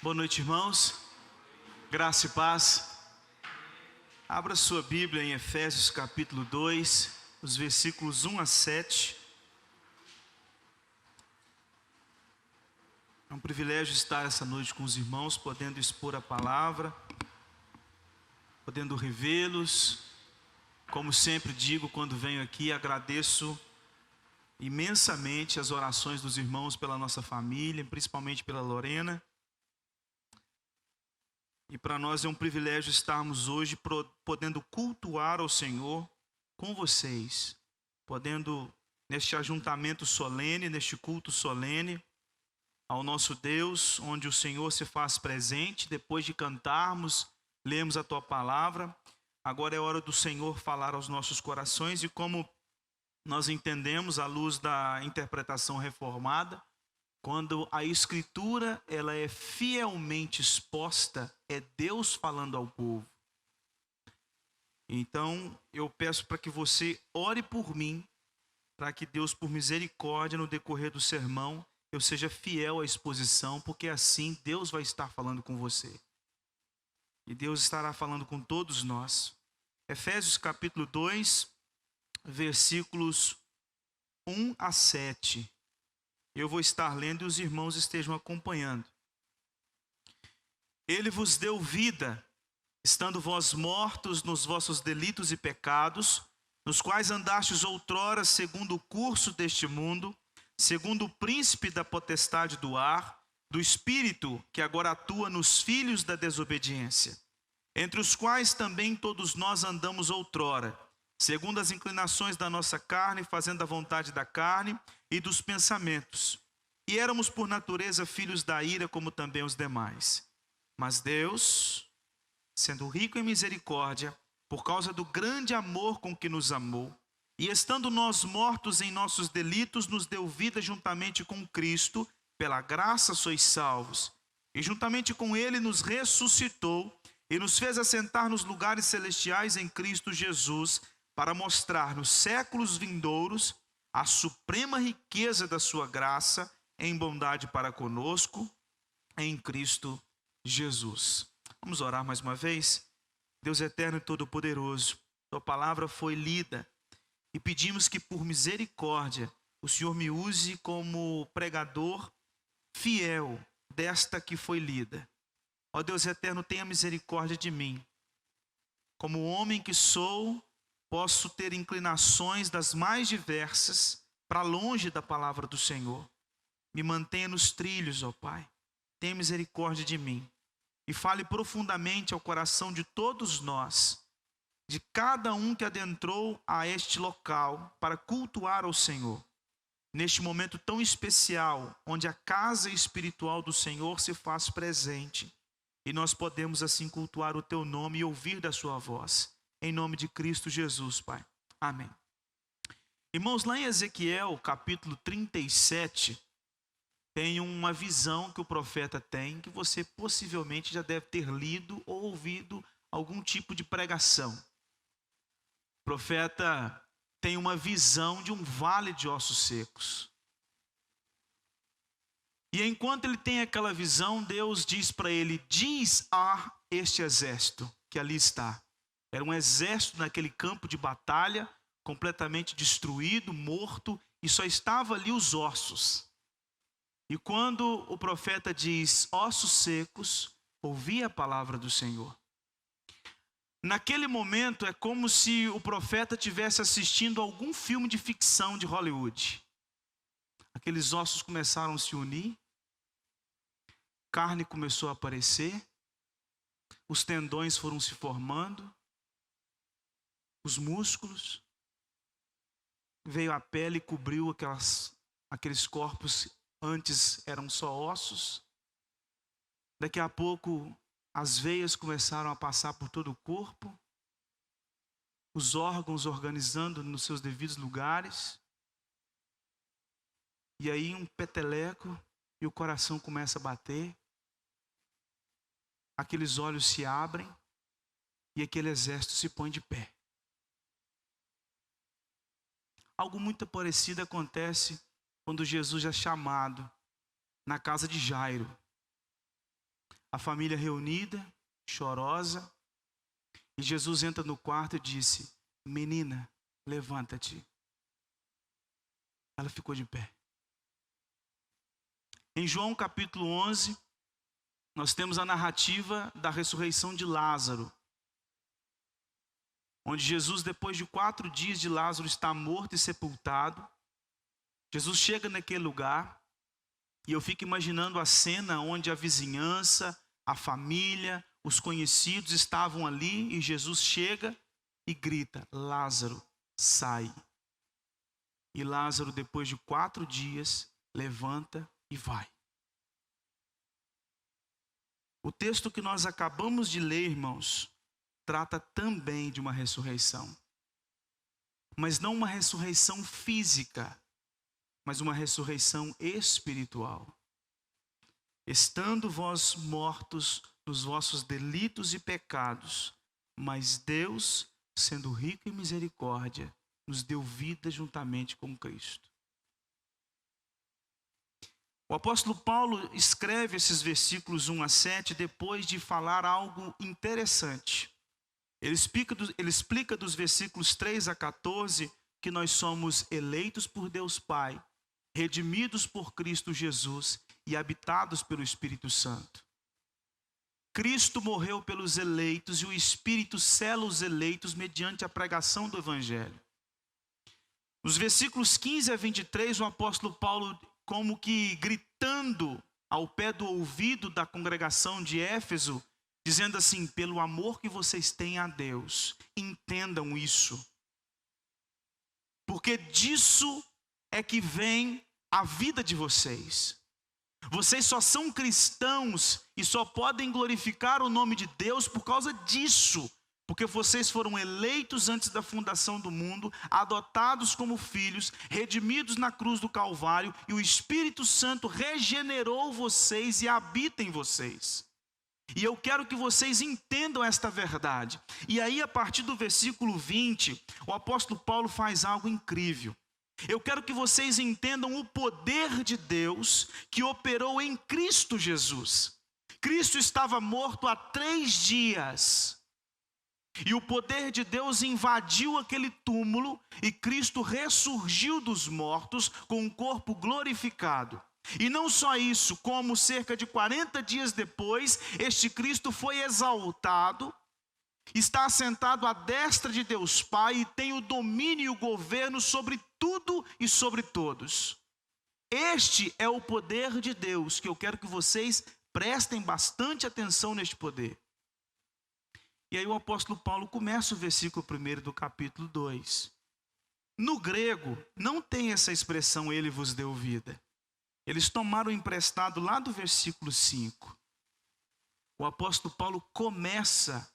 Boa noite, irmãos. Graça e paz. Abra sua Bíblia em Efésios capítulo 2, os versículos 1 a 7. É um privilégio estar essa noite com os irmãos, podendo expor a palavra, podendo revê-los. Como sempre digo quando venho aqui, agradeço imensamente as orações dos irmãos pela nossa família, principalmente pela Lorena. E para nós é um privilégio estarmos hoje podendo cultuar ao Senhor com vocês, podendo neste ajuntamento solene, neste culto solene ao nosso Deus, onde o Senhor se faz presente. Depois de cantarmos, lemos a Tua palavra, agora é hora do Senhor falar aos nossos corações. E como nós entendemos à luz da interpretação reformada, quando a Escritura ela é fielmente exposta, é Deus falando ao povo. Então eu peço para que você ore por mim, para que Deus, por misericórdia, no decorrer do sermão, eu seja fiel à exposição, porque assim Deus vai estar falando com você. E Deus estará falando com todos nós. Efésios capítulo 2, versículos 1 a 7. Eu vou estar lendo e os irmãos estejam acompanhando. Ele vos deu vida, estando vós mortos nos vossos delitos e pecados, nos quais andastes outrora segundo o curso deste mundo, segundo o príncipe da potestade do ar, do espírito que agora atua nos filhos da desobediência, entre os quais também todos nós andamos outrora, segundo as inclinações da nossa carne, fazendo a vontade da carne e dos pensamentos. E éramos por natureza filhos da ira, como também os demais. Mas Deus, sendo rico em misericórdia, por causa do grande amor com que nos amou, e estando nós mortos em nossos delitos, nos deu vida juntamente com Cristo, pela graça sois salvos. E juntamente com Ele nos ressuscitou e nos fez assentar nos lugares celestiais em Cristo Jesus, para mostrar nos séculos vindouros a suprema riqueza da sua graça em bondade para conosco, em Cristo Jesus. Vamos orar mais uma vez? Deus eterno e todo-poderoso, Tua palavra foi lida e pedimos que por misericórdia o Senhor me use como pregador fiel desta que foi lida. Ó Deus eterno, tenha misericórdia de mim. Como homem que sou, posso ter inclinações das mais diversas para longe da palavra do Senhor. Me mantenha nos trilhos, ó Pai. Tenha misericórdia de mim. E fale profundamente ao coração de todos nós, de cada um que adentrou a este local para cultuar ao Senhor. Neste momento tão especial, onde a casa espiritual do Senhor se faz presente. E nós podemos assim cultuar o Teu nome e ouvir da Sua voz. Em nome de Cristo Jesus, Pai. Amém. Irmãos, lá em Ezequiel, capítulo 37, tem uma visão que o profeta tem, que você possivelmente já deve ter lido ou ouvido algum tipo de pregação. O profeta tem uma visão de um vale de ossos secos. E enquanto ele tem aquela visão, Deus diz para ele: diz a este exército que ali está. Era um exército naquele campo de batalha, completamente destruído, morto, e só estavam ali os ossos. E quando o profeta diz ossos secos, ouvi a palavra do Senhor. Naquele momento é como se o profeta estivesse assistindo a algum filme de ficção de Hollywood. Aqueles ossos começaram a se unir, carne começou a aparecer, os tendões foram se formando, os músculos, veio a pele e cobriu aqueles corpos antes eram só ossos. Daqui a pouco as veias começaram a passar por todo o corpo, os órgãos organizando nos seus devidos lugares. E aí um peteleco e o coração começa a bater. Aqueles olhos se abrem e aquele exército se põe de pé. Algo muito parecido acontece quando Jesus é chamado na casa de Jairo. a família reunida, chorosa. E Jesus entra no quarto e disse: menina, levanta-te. Ela ficou de pé. Em João capítulo 11, nós temos a narrativa da ressurreição de Lázaro, onde Jesus, depois de 4 dias de Lázaro estar morto e sepultado, Jesus chega naquele lugar, e eu fico imaginando a cena onde a vizinhança, a família, os conhecidos estavam ali, e Jesus chega e grita: Lázaro, sai. E Lázaro, depois de 4 dias, levanta e vai. O texto que nós acabamos de ler, irmãos, trata também de uma ressurreição. Mas não uma ressurreição física, mas uma ressurreição espiritual. Estando vós mortos nos vossos delitos e pecados, mas Deus, sendo rico em misericórdia, nos deu vida juntamente com Cristo. O apóstolo Paulo escreve esses versículos 1 a 7 depois de falar algo interessante. Ele explica dos versículos 3 a 14 que nós somos eleitos por Deus Pai, redimidos por Cristo Jesus e habitados pelo Espírito Santo. Cristo morreu pelos eleitos e o Espírito sela os eleitos mediante a pregação do Evangelho. Nos versículos 15 a 23, o apóstolo Paulo, como que gritando ao pé do ouvido da congregação de Éfeso, dizendo assim: pelo amor que vocês têm a Deus, entendam isso. Porque disso é que vem a vida de vocês. Vocês só são cristãos e só podem glorificar o nome de Deus por causa disso. Porque vocês foram eleitos antes da fundação do mundo, adotados como filhos, redimidos na cruz do Calvário, e o Espírito Santo regenerou vocês e habita em vocês. E eu quero que vocês entendam esta verdade. E aí, a partir do versículo 20, o apóstolo Paulo faz algo incrível. Eu quero que vocês entendam o poder de Deus que operou em Cristo Jesus. Cristo estava morto há 3 dias. E o poder de Deus invadiu aquele túmulo e Cristo ressurgiu dos mortos com um corpo glorificado. E não só isso, como cerca de 40 dias depois, este Cristo foi exaltado, está assentado à destra de Deus Pai e tem o domínio e o governo sobre tudo e sobre todos. Este é o poder de Deus, que eu quero que vocês prestem bastante atenção neste poder. E aí o apóstolo Paulo começa o versículo 1 do capítulo 2. No grego, não tem essa expressão, ele vos deu vida. Eles tomaram emprestado lá do versículo 5. O apóstolo Paulo começa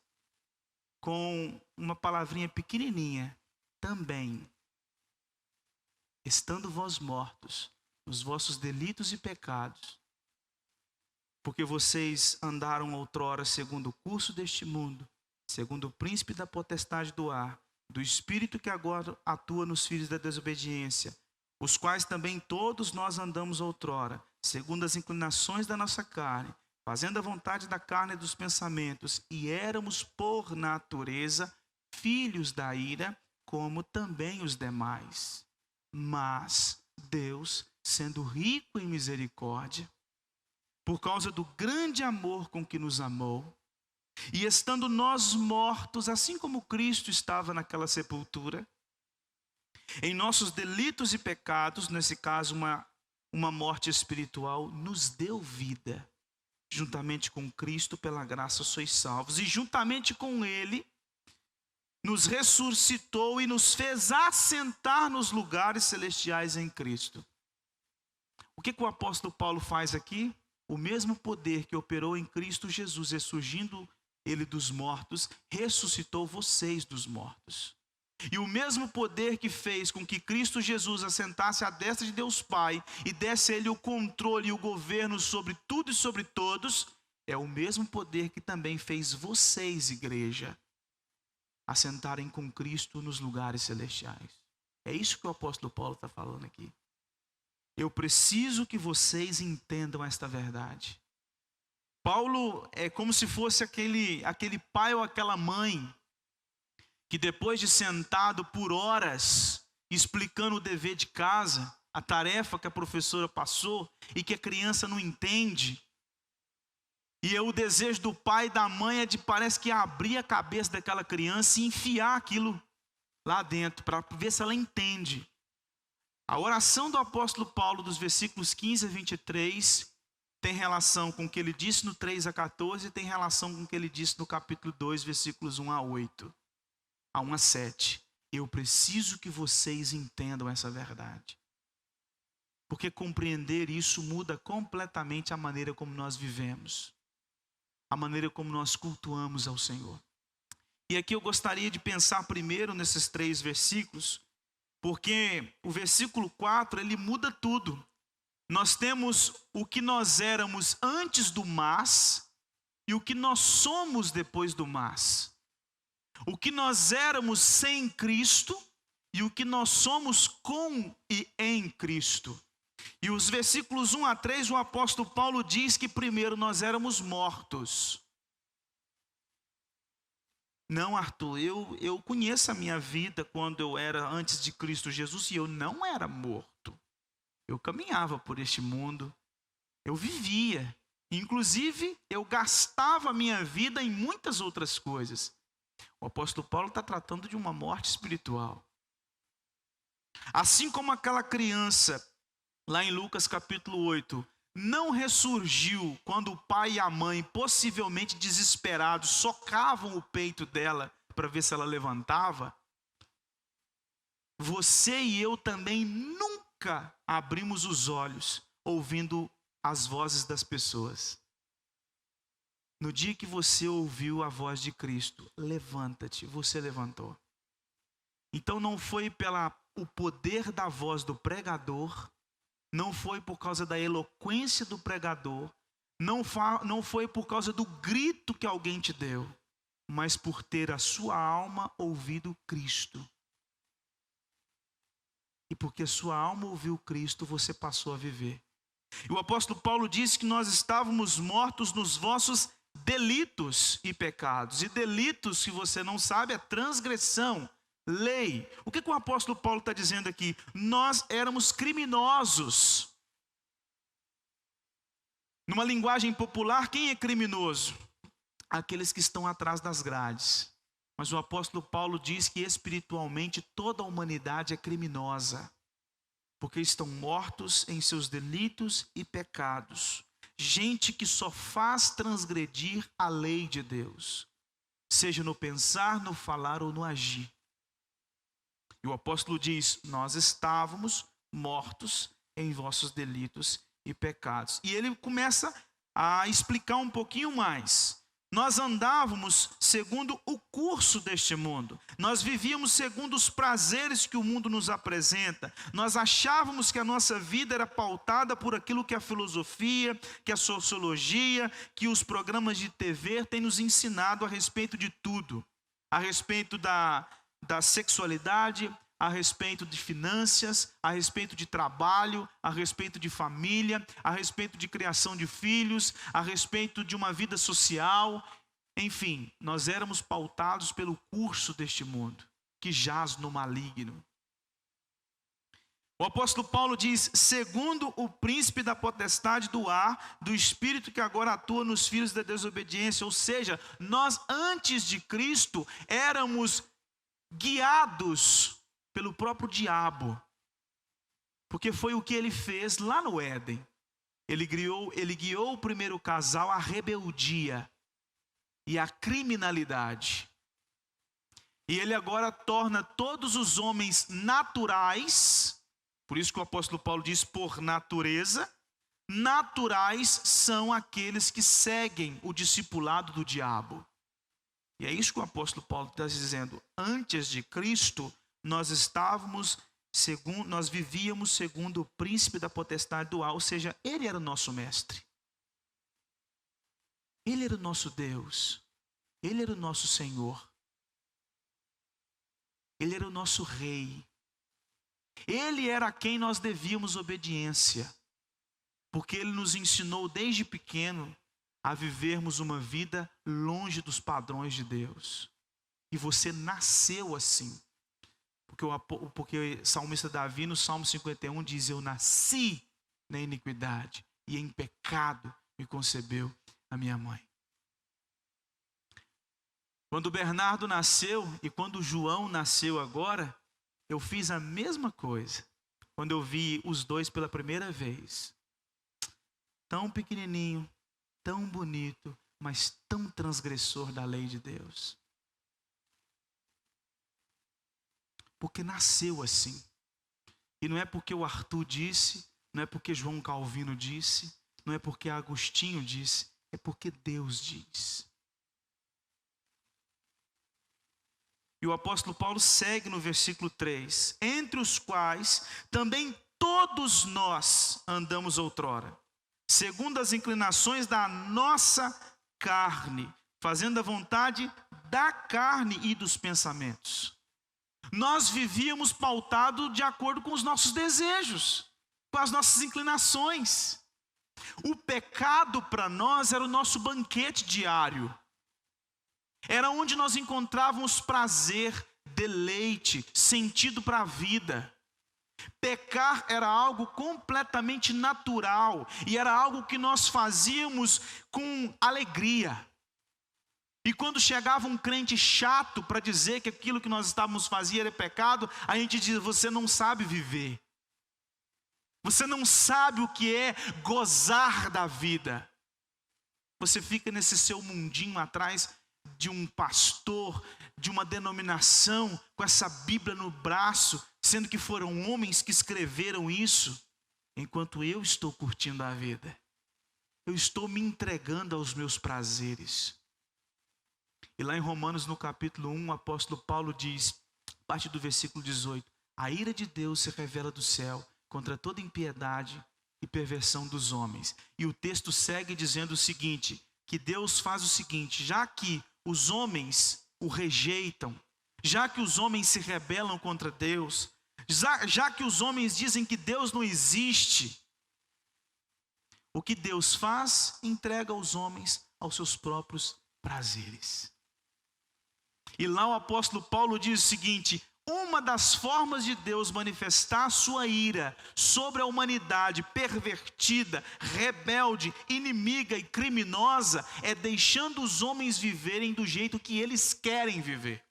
com uma palavrinha pequenininha, também. Estando vós mortos nos vossos delitos e pecados, porque vocês andaram outrora segundo o curso deste mundo, segundo o príncipe da potestade do ar, do espírito que agora atua nos filhos da desobediência, os quais também todos nós andamos outrora, segundo as inclinações da nossa carne, fazendo a vontade da carne e dos pensamentos, e éramos por natureza filhos da ira, como também os demais. Mas Deus, sendo rico em misericórdia, por causa do grande amor com que nos amou, e estando nós mortos, assim como Cristo estava naquela sepultura, em nossos delitos e pecados, nesse caso uma morte espiritual, nos deu vida. Juntamente com Cristo, pela graça sois salvos. E juntamente com Ele, nos ressuscitou e nos fez assentar nos lugares celestiais em Cristo. O que o apóstolo Paulo faz aqui? O mesmo poder que operou em Cristo Jesus, ressurgindo Ele dos mortos, ressuscitou vocês dos mortos. E o mesmo poder que fez com que Cristo Jesus assentasse à destra de Deus Pai e desse a Ele o controle e o governo sobre tudo e sobre todos, é o mesmo poder que também fez vocês, igreja, assentarem com Cristo nos lugares celestiais. É isso que o apóstolo Paulo está falando aqui. Eu preciso que vocês entendam esta verdade. Paulo é como se fosse aquele pai ou aquela mãe que depois de sentado por horas explicando o dever de casa, a tarefa que a professora passou e que a criança não entende. E o desejo do pai e da mãe é de, parece que abrir a cabeça daquela criança e enfiar aquilo lá dentro para ver se ela entende. A oração do apóstolo Paulo dos versículos 15 a 23 tem relação com o que ele disse no 3 a 14 e tem relação com o que ele disse no capítulo 2, versículos 1 a 8, a 1 a 7. Eu preciso que vocês entendam essa verdade. Porque compreender isso muda completamente a maneira como nós vivemos, a maneira como nós cultuamos ao Senhor. E aqui eu gostaria de pensar primeiro nesses 3 versículos, porque o versículo 4, ele muda tudo. Nós temos o que nós éramos antes do mas e o que nós somos depois do mas. O que nós éramos sem Cristo e o que nós somos com e em Cristo. E os versículos 1 a 3, o apóstolo Paulo diz que primeiro nós éramos mortos. Não, Arthur, eu conheço a minha vida quando eu era antes de Cristo Jesus e eu não era morto. Eu caminhava por este mundo, eu vivia. Inclusive, eu gastava a minha vida em muitas outras coisas. O apóstolo Paulo está tratando de uma morte espiritual. Assim como aquela criança, lá em Lucas capítulo 8, não ressurgiu quando o pai e a mãe, possivelmente desesperados, socavam o peito dela para ver se ela levantava, você e eu também nunca abrimos os olhos ouvindo as vozes das pessoas. No dia que você ouviu a voz de Cristo, levanta-te, você levantou. Então não foi pelo poder da voz do pregador, não foi por causa da eloquência do pregador, não foi por causa do grito que alguém te deu, mas por ter a sua alma ouvido Cristo. E porque sua alma ouviu Cristo, você passou a viver. E o apóstolo Paulo disse que nós estávamos mortos nos vossos delitos e pecados. E delitos, se você não sabe, é transgressão, lei. O que o apóstolo Paulo está dizendo aqui? Nós éramos criminosos. Numa linguagem popular, quem é criminoso? Aqueles que estão atrás das grades. Mas o apóstolo Paulo diz que espiritualmente toda a humanidade é criminosa, porque estão mortos em seus delitos e pecados. Gente que só faz transgredir a lei de Deus, seja no pensar, no falar ou no agir. E o apóstolo diz, nós estávamos mortos em vossos delitos e pecados. E ele começa a explicar um pouquinho mais. Nós andávamos segundo o curso deste mundo. Nós vivíamos segundo os prazeres que o mundo nos apresenta. Nós achávamos que a nossa vida era pautada por aquilo que a filosofia, que a sociologia, que os programas de TV têm nos ensinado a respeito de tudo. A respeito da sexualidade, a respeito de finanças, a respeito de trabalho, a respeito de família, a respeito de criação de filhos, a respeito de uma vida social. Enfim, nós éramos pautados pelo curso deste mundo, que jaz no maligno. O apóstolo Paulo diz, segundo o príncipe da potestade do ar, do espírito que agora atua nos filhos da desobediência. Ou seja, nós antes de Cristo éramos guiados pelo próprio diabo, porque foi o que ele fez lá no Éden. Ele guiou o primeiro casal à rebeldia e à criminalidade. E ele agora torna todos os homens naturais, por isso que o apóstolo Paulo diz por natureza, naturais são aqueles que seguem o discipulado do diabo. E é isso que o apóstolo Paulo está dizendo. Antes de Cristo, nós vivíamos segundo o príncipe da potestade do ar, ou seja, ele era o nosso mestre. Ele era o nosso Deus. Ele era o nosso Senhor. Ele era o nosso rei. Ele era a quem nós devíamos obediência, porque ele nos ensinou desde pequeno a vivermos uma vida longe dos padrões de Deus. E você nasceu assim. Porque o salmista Davi, no Salmo 51, diz: eu nasci na iniquidade, e em pecado me concebeu a minha mãe. Quando o Bernardo nasceu e quando o João nasceu agora, eu fiz a mesma coisa. Quando eu vi os dois pela primeira vez. Tão pequenininho, tão bonito, mas tão transgressor da lei de Deus. Porque nasceu assim. E não é porque o Arthur disse, não é porque João Calvino disse, não é porque Agostinho disse, é porque Deus diz. E o apóstolo Paulo segue no versículo 3. Entre os quais também todos nós andamos outrora, segundo as inclinações da nossa carne, fazendo a vontade da carne e dos pensamentos. Nós vivíamos pautado de acordo com os nossos desejos, com as nossas inclinações. O pecado para nós era o nosso banquete diário. Era onde nós encontrávamos prazer, deleite, sentido para a vida. Pecar era algo completamente natural e era algo que nós fazíamos com alegria. E quando chegava um crente chato para dizer que aquilo que nós estávamos fazendo era pecado, a gente dizia: você não sabe viver. Você não sabe o que é gozar da vida. Você fica nesse seu mundinho atrás de um pastor, de uma denominação, com essa Bíblia no braço, sendo que foram homens que escreveram isso, enquanto eu estou curtindo a vida. Eu estou me entregando aos meus prazeres. E lá em Romanos, no capítulo 1, o apóstolo Paulo diz, a partir do versículo 18: a ira de Deus se revela do céu contra toda impiedade e perversão dos homens. E o texto segue dizendo o seguinte, que Deus faz o seguinte: já que os homens o rejeitam, já que os homens se rebelam contra Deus, já que os homens dizem que Deus não existe, o que Deus faz? Entrega os homens aos seus próprios prazeres. E lá o apóstolo Paulo diz o seguinte: uma das formas de Deus manifestar a sua ira sobre a humanidade pervertida, rebelde, inimiga e criminosa é deixando os homens viverem do jeito que eles querem viver.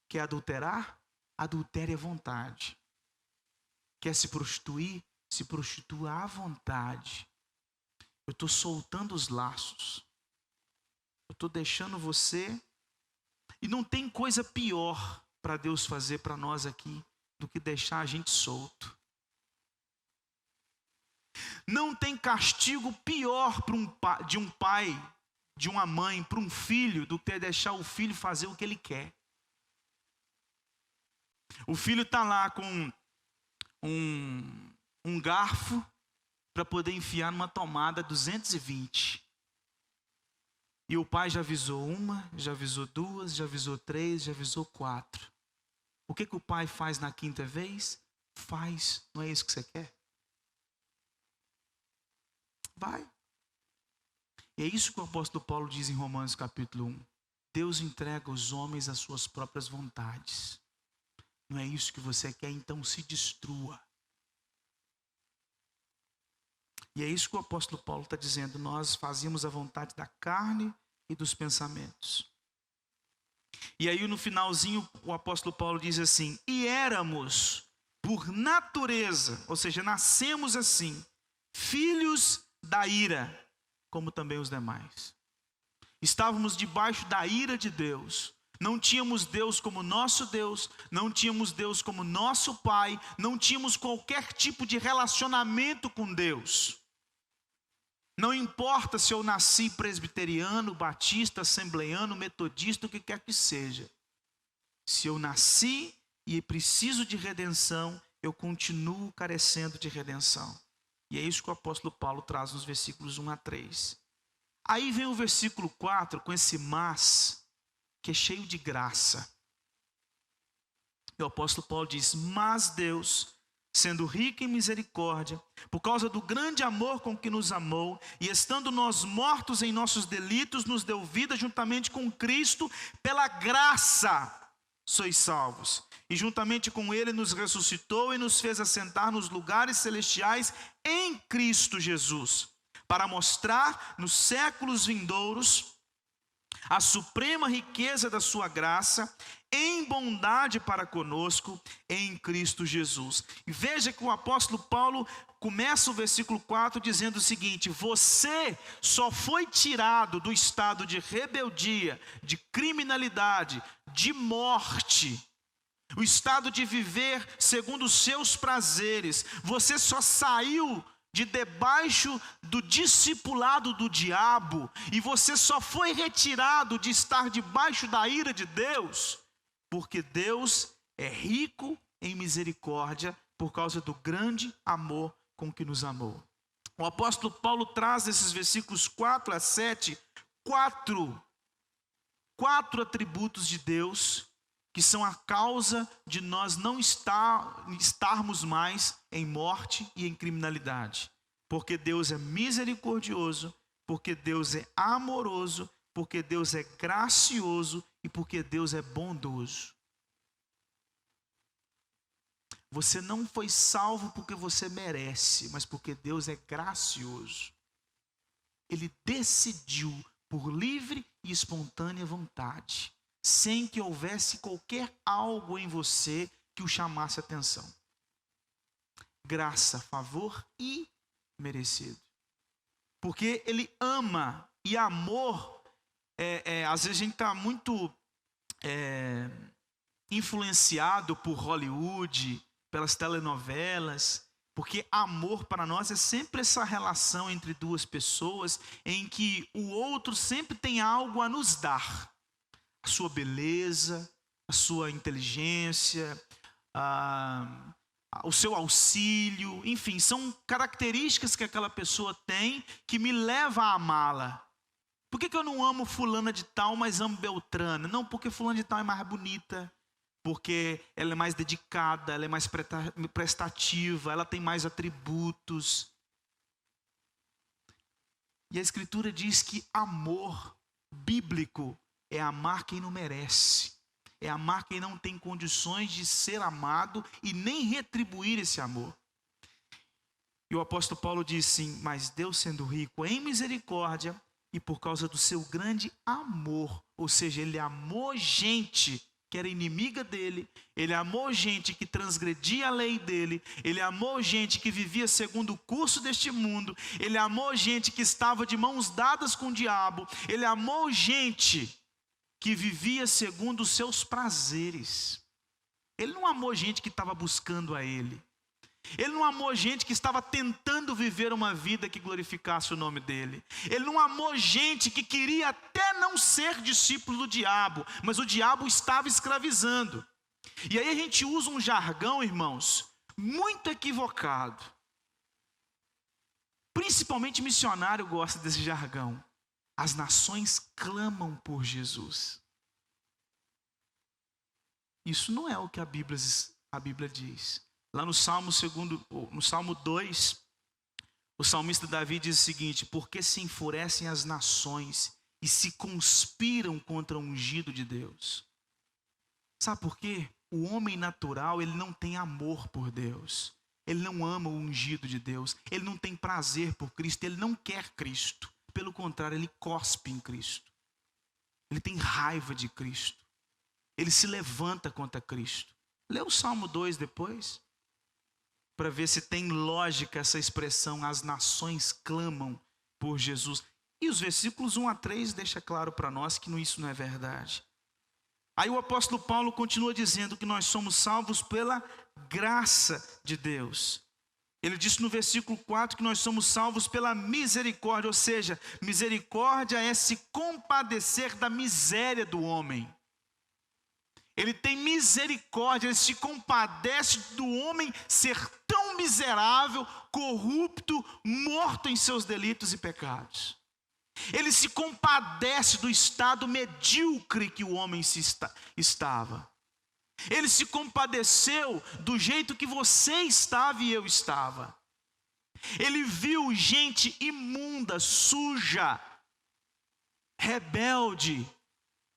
Quer adulterar? Adultere à vontade. Quer se prostituir? Se prostitua à vontade. Eu estou soltando os laços. Eu estou deixando você. E não tem coisa pior para Deus fazer para nós aqui do que deixar a gente solto. Não tem castigo pior de um pai, de uma mãe, para um filho, do que deixar o filho fazer o que ele quer. O filho está lá com um garfo para poder enfiar numa tomada 220. E o pai já avisou uma, já avisou duas, já avisou três, já avisou quatro. O que o pai faz na quinta vez? Faz, não é isso que você quer? Vai. E é isso que o apóstolo Paulo diz em Romanos capítulo 1. Deus entrega os homens às suas próprias vontades. Não é isso que você quer, então se destrua. E é isso que o apóstolo Paulo está dizendo. Nós fazíamos a vontade da carne e dos pensamentos. E aí no finalzinho o apóstolo Paulo diz assim: e éramos por natureza, ou seja, nascemos assim, filhos da ira, como também os demais. Estávamos debaixo da ira de Deus. Não tínhamos Deus como nosso Deus, não tínhamos Deus como nosso Pai, não tínhamos qualquer tipo de relacionamento com Deus. Não importa se eu nasci presbiteriano, batista, assembleiano, metodista, o que quer que seja. Se eu nasci e preciso de redenção, eu continuo carecendo de redenção. E é isso que o apóstolo Paulo traz nos versículos 1 a 3. Aí vem o versículo 4 com esse mas, que é cheio de graça. E o apóstolo Paulo diz: mas Deus, sendo rico em misericórdia, por causa do grande amor com que nos amou, e estando nós mortos em nossos delitos, nos deu vida juntamente com Cristo, pela graça sois salvos. E juntamente com ele nos ressuscitou e nos fez assentar nos lugares celestiais em Cristo Jesus, para mostrar nos séculos vindouros a suprema riqueza da sua graça, em bondade para conosco, em Cristo Jesus. E veja que o apóstolo Paulo começa o versículo 4 dizendo o seguinte: você só foi tirado do estado de rebeldia, de criminalidade, de morte, o estado de viver segundo os seus prazeres. Você só saiu de debaixo do discipulado do diabo, e você só foi retirado de estar debaixo da ira de Deus, porque Deus é rico em misericórdia, por causa do grande amor com que nos amou. O apóstolo Paulo traz nesses versículos 4 a 7, quatro atributos de Deus, que são a causa de nós não estarmos mais em morte e em criminalidade. Porque Deus é misericordioso, porque Deus é amoroso, porque Deus é gracioso e porque Deus é bondoso. Você não foi salvo porque você merece, mas porque Deus é gracioso. Ele decidiu por livre e espontânea vontade, sem que houvesse qualquer algo em você que o chamasse atenção. Graça, favor e merecido. Porque ele ama, e amor, às vezes a gente está muito influenciado por Hollywood, pelas telenovelas, porque amor para nós é sempre essa relação entre duas pessoas, em que o outro sempre tem algo a nos dar. A sua beleza, a sua inteligência, o seu auxílio, enfim, são características que aquela pessoa tem que me leva a amá-la. Por que eu não amo fulana de tal, mas amo Beltrana? Não, porque fulana de tal é mais bonita, porque ela é mais dedicada, ela é mais prestativa, ela tem mais atributos. E a Escritura diz que amor bíblico é amar quem não merece, é amar quem não tem condições de ser amado e nem retribuir esse amor. E o apóstolo Paulo diz assim: mas Deus, sendo rico em misericórdia e por causa do seu grande amor, ou seja, ele amou gente que era inimiga dele, ele amou gente que transgredia a lei dele, ele amou gente que vivia segundo o curso deste mundo, ele amou gente que estava de mãos dadas com o diabo, ele amou gente que vivia segundo os seus prazeres. Ele não amou gente que estava buscando a ele. Ele não amou gente que estava tentando viver uma vida que glorificasse o nome dele. Ele não amou gente que queria até não ser discípulo do diabo, mas o diabo estava escravizando. E aí a gente usa um jargão, irmãos, muito equivocado. Principalmente missionário gosta desse jargão. As nações clamam por Jesus. Isso não é o que a Bíblia diz. Lá no Salmo 2, o salmista Davi diz o seguinte: porque se enfurecem as nações e se conspiram contra o ungido de Deus. Sabe por quê? O homem natural, ele não tem amor por Deus. Ele não ama o ungido de Deus. Ele não tem prazer por Cristo. Ele não quer Cristo. Pelo contrário, ele cospe em Cristo. Ele tem raiva de Cristo. Ele se levanta contra Cristo. Lê o Salmo 2 depois, para ver se tem lógica essa expressão: as nações clamam por Jesus. E os versículos 1 a 3 deixa claro para nós que isso não é verdade. Aí o apóstolo Paulo continua dizendo que nós somos salvos pela graça de Deus. Ele disse no versículo 4 que nós somos salvos pela misericórdia, ou seja, misericórdia é se compadecer da miséria do homem. Ele tem misericórdia, ele se compadece do homem ser tão miserável, corrupto, morto em seus delitos e pecados. Ele se compadece do estado medíocre que o homem estava. Ele se compadeceu do jeito que você estava e eu estava. Ele viu gente imunda, suja, rebelde,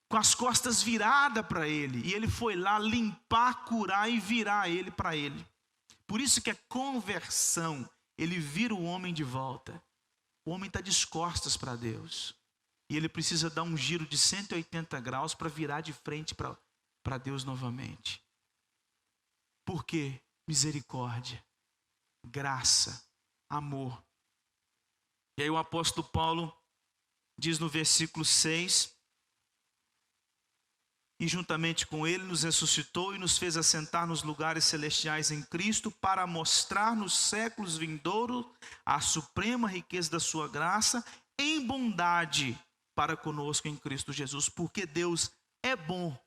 com as costas viradas para ele. E ele foi lá limpar, curar e virar ele para ele. Por isso que é conversão. Ele vira o homem de volta. O homem está de costas para Deus. E ele precisa dar um giro de 180 graus para virar de frente para Deus novamente. Por quê? Misericórdia, graça, amor. E aí o apóstolo Paulo diz no versículo 6: e juntamente com ele nos ressuscitou e nos fez assentar nos lugares celestiais em Cristo, para mostrar nos séculos vindouros a suprema riqueza da sua graça em bondade para conosco em Cristo Jesus. Porque Deus é bom.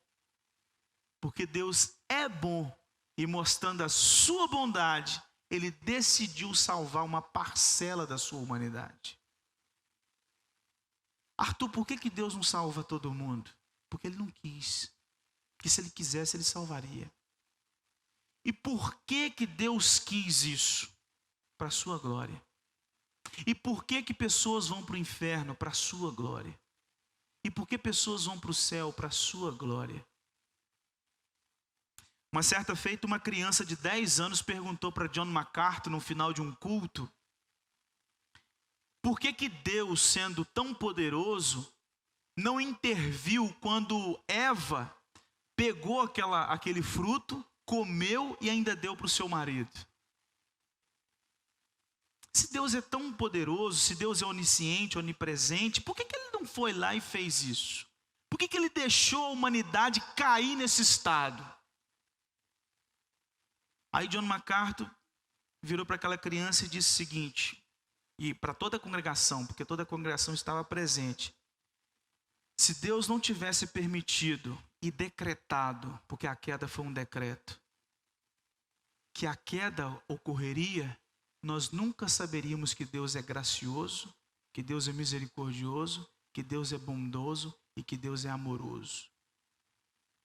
Porque Deus é bom. E mostrando a sua bondade, ele decidiu salvar uma parcela da sua humanidade. Arthur, por que Deus não salva todo mundo? Porque ele não quis. Porque se ele quisesse, ele salvaria. E por que Deus quis isso? Para a sua glória. E por que pessoas vão para o inferno? Para a sua glória. E por que pessoas vão para o céu? Para a sua glória. Uma certa feita, uma criança de 10 anos perguntou para John MacArthur no final de um culto: por que Deus, sendo tão poderoso, não interviu quando Eva pegou aquele fruto, comeu e ainda deu para o seu marido? Se Deus é tão poderoso, se Deus é onisciente, onipresente, por que ele não foi lá e fez isso? Por que ele deixou a humanidade cair nesse estado? Aí John MacArthur virou para aquela criança e disse o seguinte, e para toda a congregação, porque toda a congregação estava presente: se Deus não tivesse permitido e decretado, porque a queda foi um decreto, que a queda ocorreria, nós nunca saberíamos que Deus é gracioso, que Deus é misericordioso, que Deus é bondoso e que Deus é amoroso.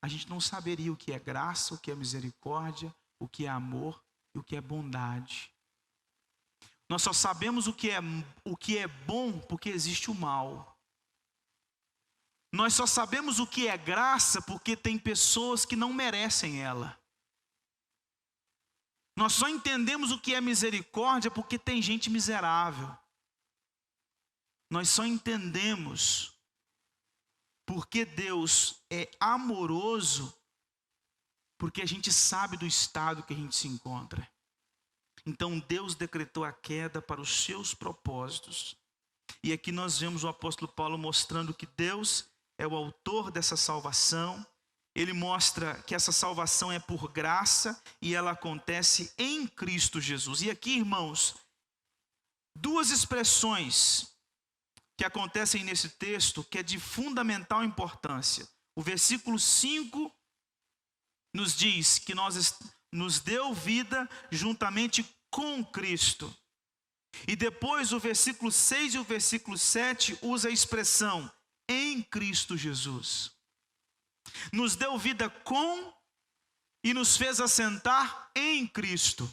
A gente não saberia o que é graça, o que é misericórdia, o que é amor e o que é bondade. Nós só sabemos o que é bom porque existe o mal. Nós só sabemos o que é graça porque tem pessoas que não merecem ela. Nós só entendemos o que é misericórdia porque tem gente miserável. Nós só entendemos porque Deus é amoroso porque a gente sabe do estado que a gente se encontra. Então Deus decretou a queda para os seus propósitos. E aqui nós vemos o apóstolo Paulo mostrando que Deus é o autor dessa salvação. Ele mostra que essa salvação é por graça e ela acontece em Cristo Jesus. E aqui, irmãos, duas expressões que acontecem nesse texto que é de fundamental importância. O versículo 5 nos diz que nos deu vida juntamente com Cristo. E depois o versículo 6 e o versículo 7 usa a expressão em Cristo Jesus. Nos deu vida com e nos fez assentar em Cristo.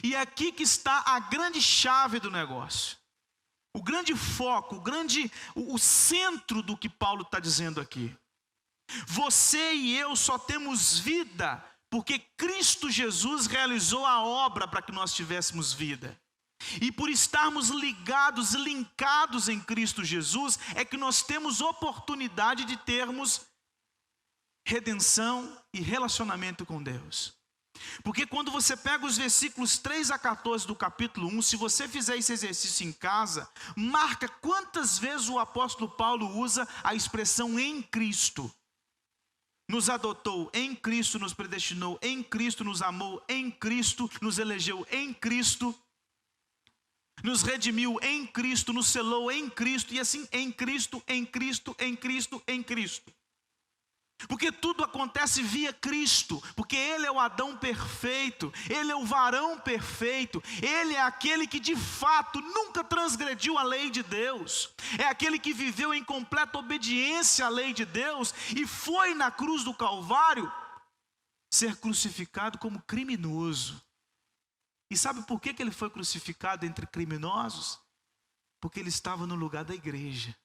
E é aqui que está a grande chave do negócio. O grande foco, o centro do que Paulo está dizendo aqui. Você e eu só temos vida porque Cristo Jesus realizou a obra para que nós tivéssemos vida. E por estarmos ligados, linkados em Cristo Jesus, é que nós temos oportunidade de termos redenção e relacionamento com Deus. Porque quando você pega os versículos 3 a 14 do capítulo 1, se você fizer esse exercício em casa, marca quantas vezes o apóstolo Paulo usa a expressão em Cristo. Nos adotou em Cristo, nos predestinou em Cristo, nos amou em Cristo, nos elegeu em Cristo, nos redimiu em Cristo, nos selou em Cristo, e assim em Cristo, em Cristo, em Cristo, em Cristo. Porque tudo acontece via Cristo, porque Ele é o Adão perfeito, Ele é o varão perfeito, Ele é aquele que de fato nunca transgrediu a lei de Deus, é aquele que viveu em completa obediência à lei de Deus e foi na cruz do Calvário ser crucificado como criminoso. E sabe por que ele foi crucificado entre criminosos? Porque ele estava no lugar da igreja.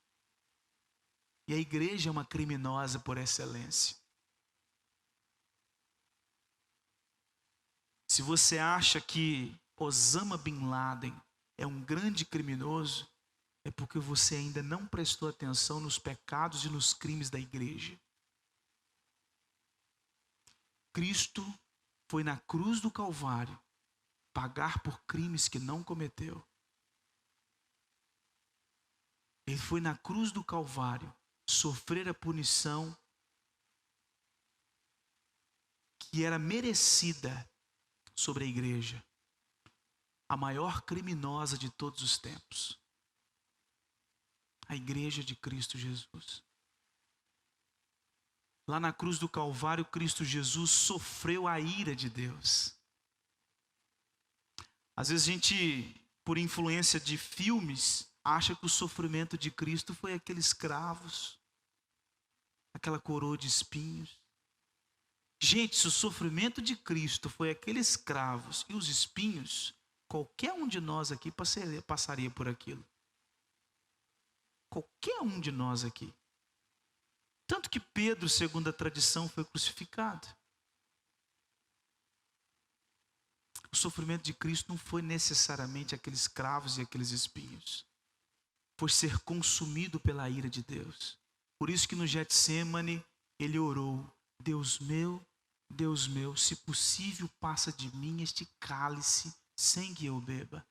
E a igreja é uma criminosa por excelência. Se você acha que Osama Bin Laden é um grande criminoso, é porque você ainda não prestou atenção nos pecados e nos crimes da igreja. Cristo foi na cruz do Calvário pagar por crimes que não cometeu. Ele foi na cruz do Calvário sofrer a punição que era merecida sobre a igreja, a maior criminosa de todos os tempos, a igreja de Cristo Jesus. Lá na cruz do Calvário, Cristo Jesus sofreu a ira de Deus. Às vezes a gente, por influência de filmes, acha que o sofrimento de Cristo foi aqueles cravos, aquela coroa de espinhos. Gente, se o sofrimento de Cristo foi aqueles cravos e os espinhos, qualquer um de nós aqui passaria por aquilo. Qualquer um de nós aqui. Tanto que Pedro, segundo a tradição, foi crucificado. O sofrimento de Cristo não foi necessariamente aqueles cravos e aqueles espinhos. Foi ser consumido pela ira de Deus. Por isso que no Getsêmane ele orou: Deus meu, se possível passa de mim este cálice sem que eu beba.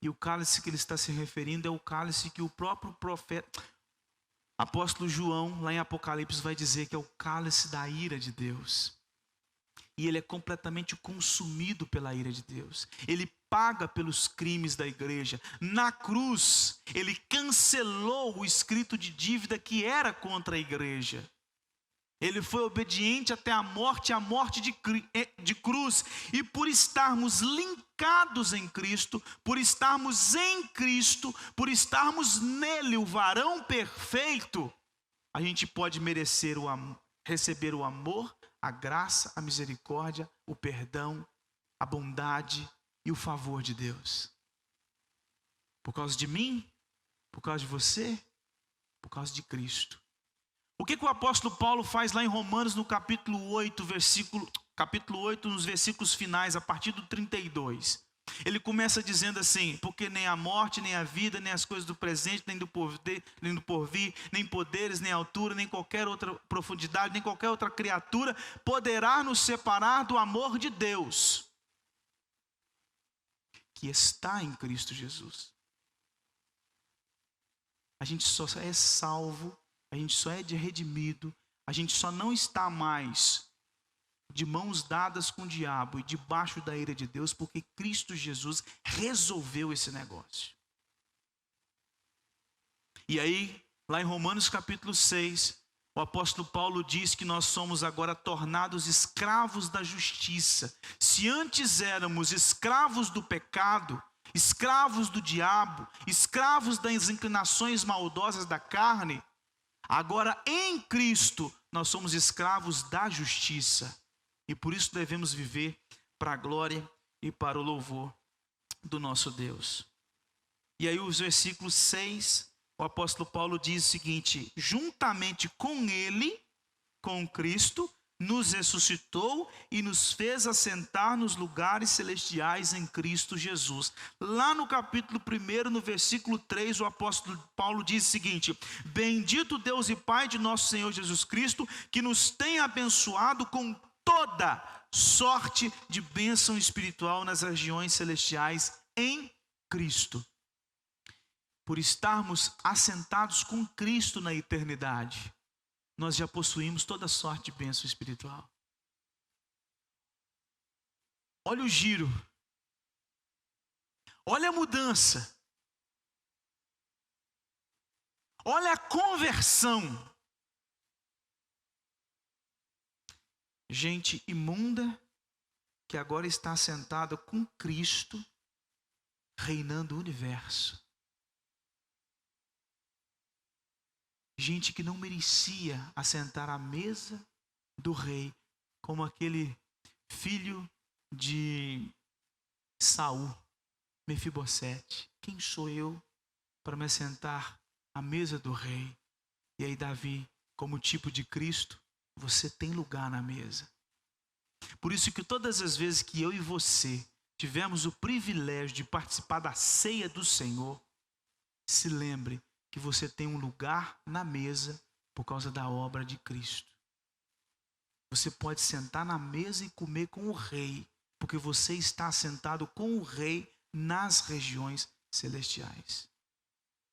E o cálice que ele está se referindo é o cálice que o próprio profeta, apóstolo João, lá em Apocalipse, vai dizer que é o cálice da ira de Deus. E ele é completamente consumido pela ira de Deus. Ele paga pelos crimes da igreja. Na cruz, ele cancelou o escrito de dívida que era contra a igreja. Ele foi obediente até a morte de cruz. E por estarmos linkados em Cristo, por estarmos em Cristo, por estarmos nele, o varão perfeito, a gente pode receber o amor, a graça, a misericórdia, o perdão, a bondade e o favor de Deus. Por causa de mim, por causa de você, por causa de Cristo. O que o apóstolo Paulo faz lá em Romanos, no capítulo 8, nos versículos finais, a partir do 32? Ele começa dizendo assim: porque nem a morte, nem a vida, nem as coisas do presente, nem do porvir, nem poderes, nem altura, nem qualquer outra profundidade, nem qualquer outra criatura poderá nos separar do amor de Deus, que está em Cristo Jesus. A gente só é salvo, a gente só é redimido, a gente só não está mais de mãos dadas com o diabo e debaixo da ira de Deus, porque Cristo Jesus resolveu esse negócio. E aí, lá em Romanos capítulo 6, o apóstolo Paulo diz que nós somos agora tornados escravos da justiça. Se antes éramos escravos do pecado, escravos do diabo, escravos das inclinações maldosas da carne, agora em Cristo nós somos escravos da justiça. E por isso devemos viver para a glória e para o louvor do nosso Deus. E aí os versículos 6, o apóstolo Paulo diz o seguinte: juntamente com ele, com Cristo, nos ressuscitou e nos fez assentar nos lugares celestiais em Cristo Jesus. Lá no capítulo 1, no versículo 3, o apóstolo Paulo diz o seguinte: bendito Deus e Pai de nosso Senhor Jesus Cristo, que nos tem abençoado com toda sorte de bênção espiritual nas regiões celestiais em Cristo. Por estarmos assentados com Cristo na eternidade, nós já possuímos toda sorte de bênção espiritual. Olha o giro. Olha a mudança. Olha a conversão. Gente imunda que agora está assentada com Cristo, reinando o universo. Gente que não merecia assentar à mesa do rei, como aquele filho de Saul, Mefibosete. Quem sou eu para me assentar à mesa do rei? E aí Davi, como tipo de Cristo, você tem lugar na mesa. Por isso que todas as vezes que eu e você tivemos o privilégio de participar da ceia do Senhor, se lembre que você tem um lugar na mesa por causa da obra de Cristo. Você pode sentar na mesa e comer com o rei, porque você está sentado com o rei nas regiões celestiais.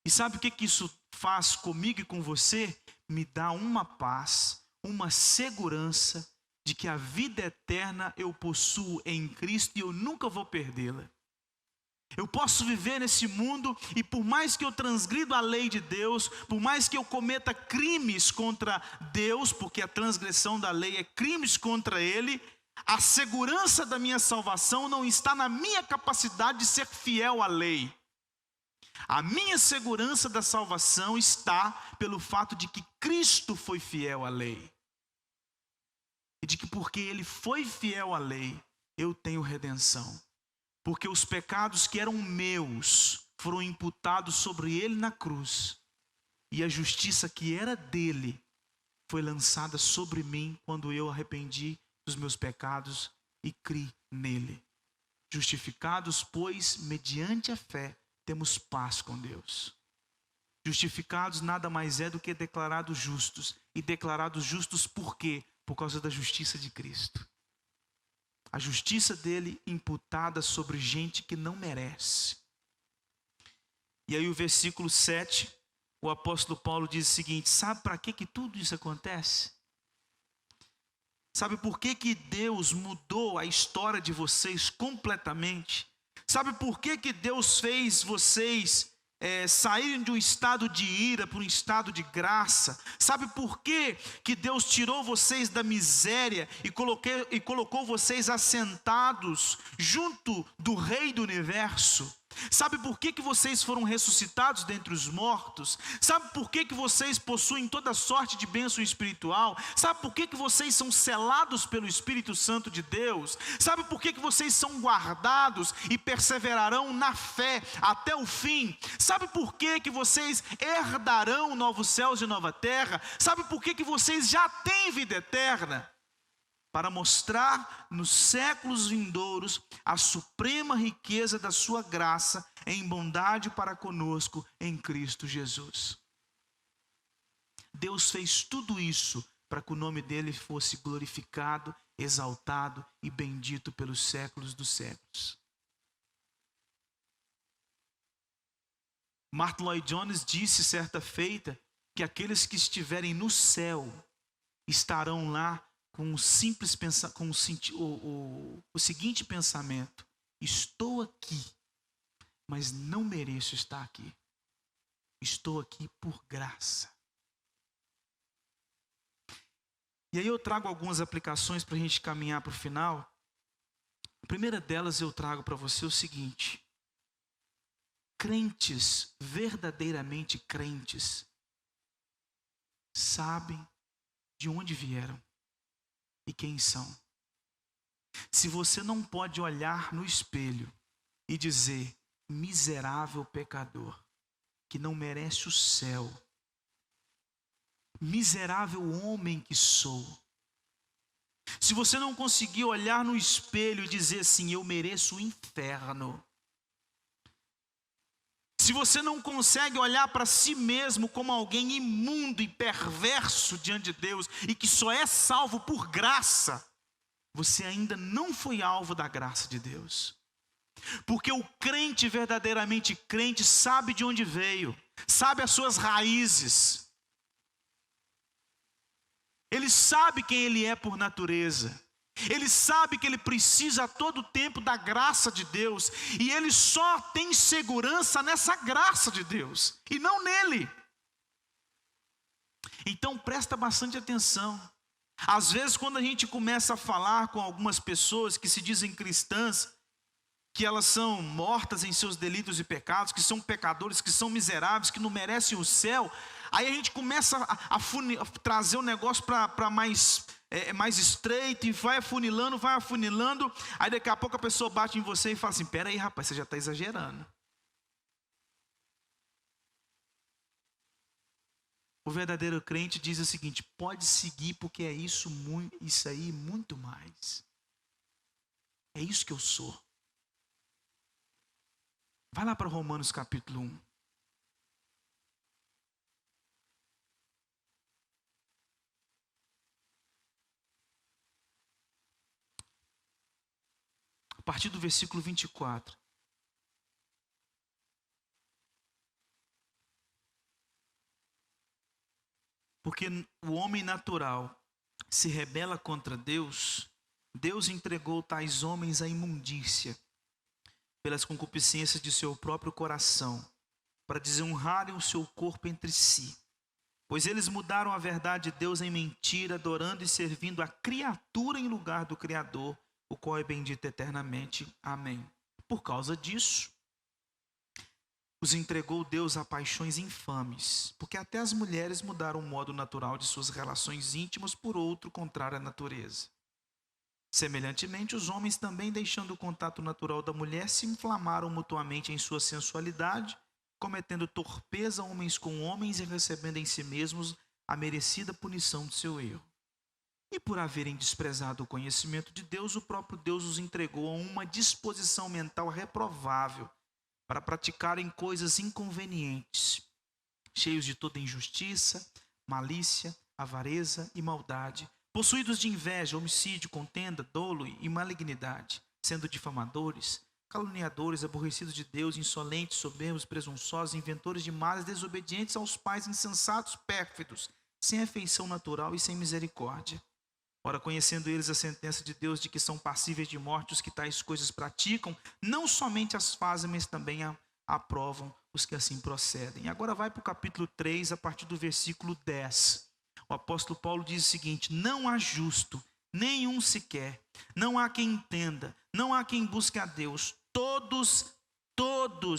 E sabe o que isso faz comigo e com você? Me dá uma paz, uma segurança de que a vida eterna eu possuo em Cristo e eu nunca vou perdê-la. Eu posso viver nesse mundo e por mais que eu transgrido a lei de Deus, por mais que eu cometa crimes contra Deus, porque a transgressão da lei é crimes contra Ele, a segurança da minha salvação não está na minha capacidade de ser fiel à lei. A minha segurança da salvação está pelo fato de que Cristo foi fiel à lei. E de que porque Ele foi fiel à lei, eu tenho redenção. Porque os pecados que eram meus foram imputados sobre Ele na cruz. E a justiça que era dele foi lançada sobre mim quando eu arrependi dos meus pecados e criei nele. Justificados, pois, mediante a fé, temos paz com Deus. Justificados nada mais é do que declarados justos. E declarados justos por quê? Por causa da justiça de Cristo. A justiça dele imputada sobre gente que não merece. E aí o versículo 7, o apóstolo Paulo diz o seguinte: sabe para que tudo isso acontece? Sabe por que Deus mudou a história de vocês completamente? Sabe por que Deus fez vocês saírem de um estado de ira para um estado de graça? Sabe por que Deus tirou vocês da miséria e colocou vocês assentados junto do Rei do Universo? Sabe por que vocês foram ressuscitados dentre os mortos? Sabe por que vocês possuem toda sorte de bênção espiritual? Sabe por que vocês são selados pelo Espírito Santo de Deus? Sabe por que vocês são guardados e perseverarão na fé até o fim? Sabe por que vocês herdarão novos céus e nova terra? Sabe por que vocês já têm vida eterna? Para mostrar nos séculos vindouros a suprema riqueza da sua graça em bondade para conosco em Cristo Jesus. Deus fez tudo isso para que o nome dele fosse glorificado, exaltado e bendito pelos séculos dos séculos. Martyn Lloyd-Jones disse certa feita que aqueles que estiverem no céu estarão lá com o seguinte pensamento: estou aqui, mas não mereço estar aqui. Estou aqui por graça. E aí eu trago algumas aplicações para a gente caminhar para o final. A primeira delas eu trago para você o seguinte: crentes, verdadeiramente crentes, sabem de onde vieram e quem são. Se você não pode olhar no espelho e dizer: miserável pecador, que não merece o céu, miserável homem que sou. Se você não conseguir olhar no espelho e dizer assim: eu mereço o inferno. Se você não consegue olhar para si mesmo como alguém imundo e perverso diante de Deus e que só é salvo por graça, você ainda não foi alvo da graça de Deus. Porque o crente verdadeiramente crente sabe de onde veio, sabe as suas raízes. Ele sabe quem ele é por natureza. Ele sabe que ele precisa a todo tempo da graça de Deus. E ele só tem segurança nessa graça de Deus e não nele. Então presta bastante atenção. Às vezes quando a gente começa a falar com algumas pessoas que se dizem cristãs, que elas são mortas em seus delitos e pecados, que são pecadores, que são miseráveis, que não merecem o céu, Aí a gente começa a trazer o negócio para mais estreito, e vai afunilando, aí daqui a pouco a pessoa bate em você e fala assim: pera aí, rapaz, você já está exagerando. O verdadeiro crente diz o seguinte: pode seguir, porque é isso aí muito mais. É isso que eu sou. Vai lá para Romanos capítulo 1. A partir do versículo 24. Porque o homem natural se rebela contra Deus, Deus entregou tais homens à imundícia, pelas concupiscências de seu próprio coração, para desonrarem o seu corpo entre si. Pois eles mudaram a verdade de Deus em mentira, adorando e servindo a criatura em lugar do Criador, o qual é bendito eternamente. Amém. Por causa disso, os entregou Deus a paixões infames, porque até as mulheres mudaram o modo natural de suas relações íntimas por outro contrário à natureza. Semelhantemente, os homens também, deixando o contato natural da mulher, se inflamaram mutuamente em sua sensualidade, cometendo torpeza homens com homens e recebendo em si mesmos a merecida punição de seu erro. E por haverem desprezado o conhecimento de Deus, o próprio Deus os entregou a uma disposição mental reprovável, para praticarem coisas inconvenientes, cheios de toda injustiça, malícia, avareza e maldade, possuídos de inveja, homicídio, contenda, dolo e malignidade, sendo difamadores, caluniadores, aborrecidos de Deus, insolentes, soberbos, presunçosos, inventores de males, desobedientes aos pais, insensatos, pérfidos, sem afeição natural e sem misericórdia. Ora, conhecendo eles a sentença de Deus de que são passíveis de morte os que tais coisas praticam, não somente as fazem, mas também aprovam os que assim procedem. Agora vai para o capítulo 3, a partir do versículo 10. O apóstolo Paulo diz o seguinte: não há justo, nenhum sequer, não há quem entenda, não há quem busque a Deus, todos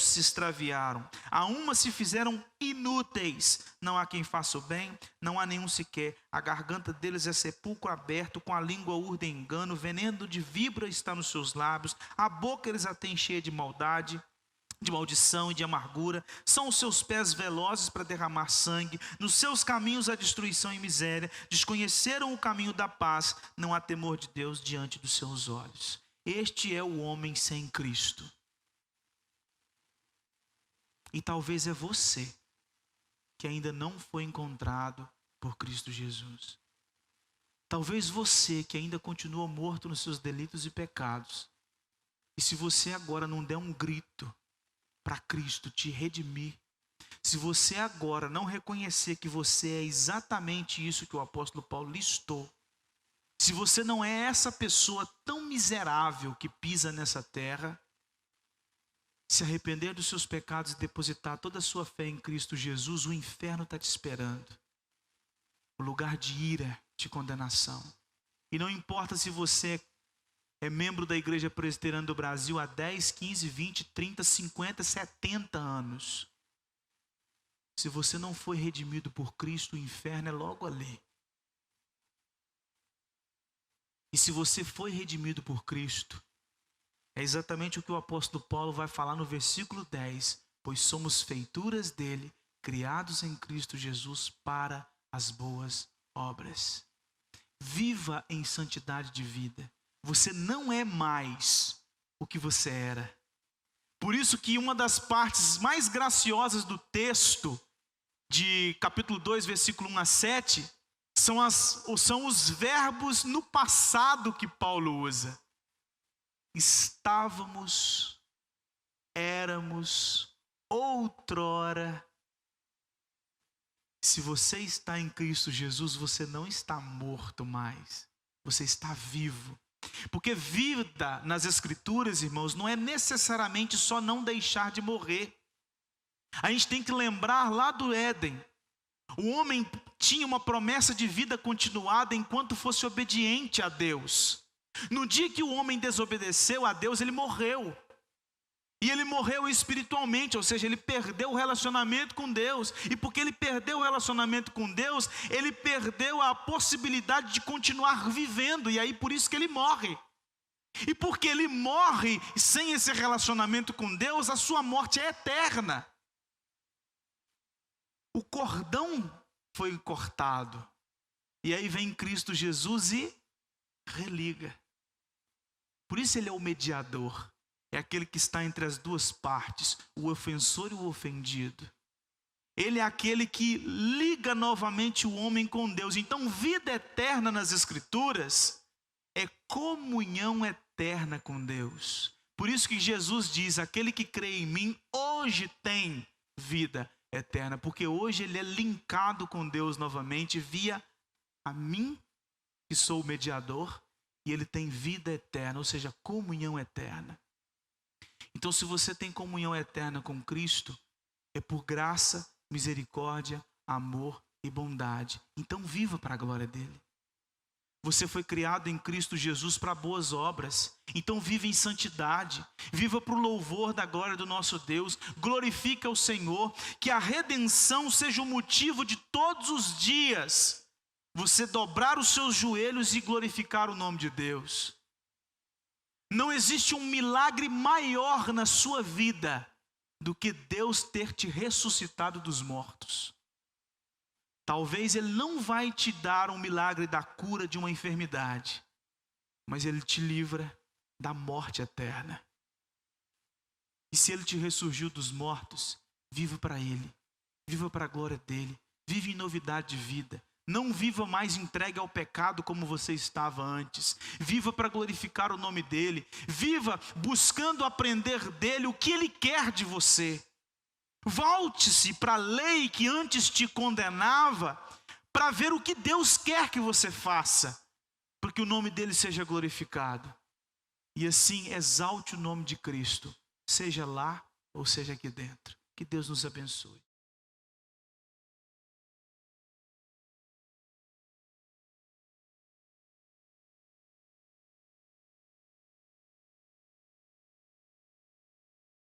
se extraviaram, a uma se fizeram inúteis, não há quem faça o bem, não há nenhum sequer, a garganta deles é sepulcro aberto, com a língua urdem engano, veneno de víbora está nos seus lábios, a boca eles a têm cheia de maldade, de maldição e de amargura, são os seus pés velozes para derramar sangue, nos seus caminhos a destruição e miséria, desconheceram o caminho da paz, não há temor de Deus diante dos seus olhos. Este é o homem sem Cristo. E talvez é você que ainda não foi encontrado por Cristo Jesus. Talvez você que ainda continua morto nos seus delitos e pecados. E se você agora não der um grito para Cristo te redimir, se você agora não reconhecer que você é exatamente isso que o apóstolo Paulo listou, se você não é essa pessoa tão miserável que pisa nessa terra, se arrepender dos seus pecados e depositar toda a sua fé em Cristo Jesus, o inferno está te esperando. O lugar de ira, de condenação. E não importa se você é membro da Igreja Presbiteriana do Brasil há 10, 15, 20, 30, 50, 70 anos. Se você não foi redimido por Cristo, o inferno é logo ali. E se você foi redimido por Cristo, é exatamente o que o apóstolo Paulo vai falar no versículo 10. Pois somos feituras dele, criados em Cristo Jesus para as boas obras. Viva em santidade de vida. Você não é mais o que você era. Por isso que uma das partes mais graciosas do texto, de capítulo 2, versículo 1 a 7, são os verbos no passado que Paulo usa. Estávamos, éramos, outrora. Se você está em Cristo Jesus, você não está morto mais. Você está vivo. Porque vida nas Escrituras, irmãos, não é necessariamente só não deixar de morrer. A gente tem que lembrar lá do Éden. O homem tinha uma promessa de vida continuada enquanto fosse obediente a Deus. No dia que o homem desobedeceu a Deus, ele morreu. E ele morreu espiritualmente, ou seja, ele perdeu o relacionamento com Deus. E porque ele perdeu o relacionamento com Deus, ele perdeu a possibilidade de continuar vivendo. E aí por isso que ele morre. E porque ele morre sem esse relacionamento com Deus, a sua morte é eterna. O cordão foi cortado. E aí vem Cristo Jesus e religa. Por isso ele é o mediador. É aquele que está entre as duas partes, o ofensor e o ofendido. Ele é aquele que liga novamente o homem com Deus. Então, vida eterna nas Escrituras é comunhão eterna com Deus. Por isso que Jesus diz, aquele que crê em mim, hoje tem vida eterna. Porque hoje ele é linkado com Deus novamente via a mim, que sou o mediador, e ele tem vida eterna, ou seja, comunhão eterna. Então, se você tem comunhão eterna com Cristo, é por graça, misericórdia, amor e bondade. Então, viva para a glória dele. Você foi criado em Cristo Jesus para boas obras. Então, viva em santidade. Viva para o louvor da glória do nosso Deus. Glorifica o Senhor. Que a redenção seja o motivo de todos os dias você dobrar os seus joelhos e glorificar o nome de Deus. Não existe um milagre maior na sua vida do que Deus ter te ressuscitado dos mortos. Talvez Ele não vai te dar um milagre da cura de uma enfermidade, mas Ele te livra da morte eterna. E se Ele te ressurgiu dos mortos, viva para Ele, viva para a glória dEle, vive em novidade de vida. Não viva mais entregue ao pecado como você estava antes. Viva para glorificar o nome dEle. Viva buscando aprender dEle o que Ele quer de você. Volte-se para a lei que antes te condenava, para ver o que Deus quer que você faça, para que o nome dEle seja glorificado. E assim exalte o nome de Cristo, seja lá ou seja aqui dentro. Que Deus nos abençoe.